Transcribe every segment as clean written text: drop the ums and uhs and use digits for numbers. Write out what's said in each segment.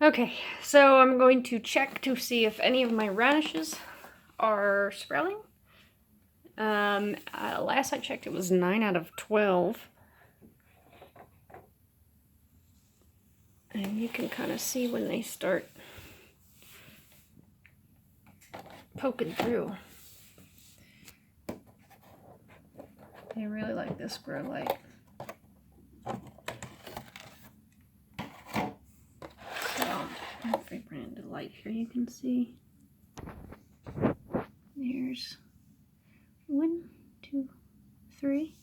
Okay, so I'm going to check to see if any of my radishes are sprouting. Last I checked, it was 9 out of 12. And you can kind of see when they start poking through. They really like this grow light. So, if I bring it to light here, you can see there's 1, 2, 3,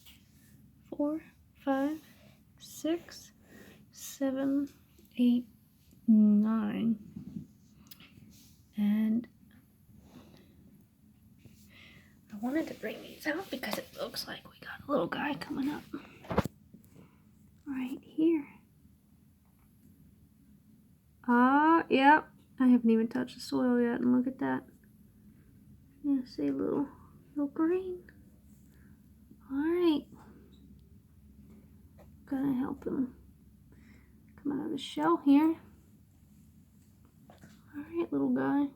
4, 5, 6, 7, 8, 9. And I wanted to bring these out because it looks like we got a little guy coming up right here. Yeah, I haven't even touched the soil yet, and look at that. Yeah, see a little green. Alright. Gonna help him come out of the shell here. Alright, little guy.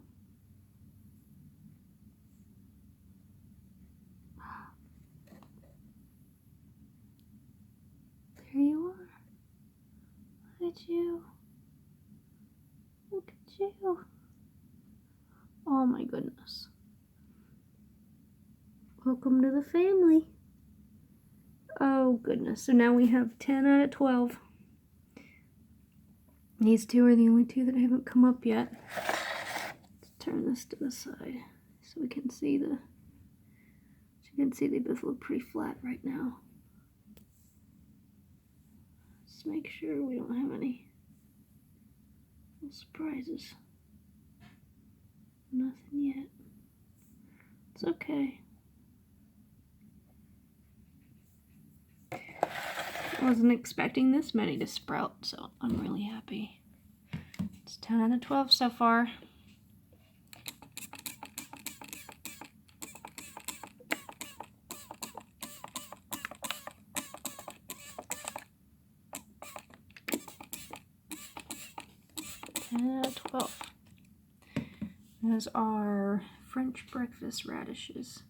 There you are. Look at you. Look at you. Oh my goodness. Welcome to the family. Oh goodness. So now we have 10 out of 12. These two are the only two that haven't come up yet. Let's turn this to the side so we can see the... As you can see, they both look pretty flat right now. Let's make sure we don't have any surprises. Nothing yet. It's okay. I wasn't expecting this many to sprout, so I'm really happy. It's 10 out of 12 so far. Out of 12. Those are French breakfast radishes.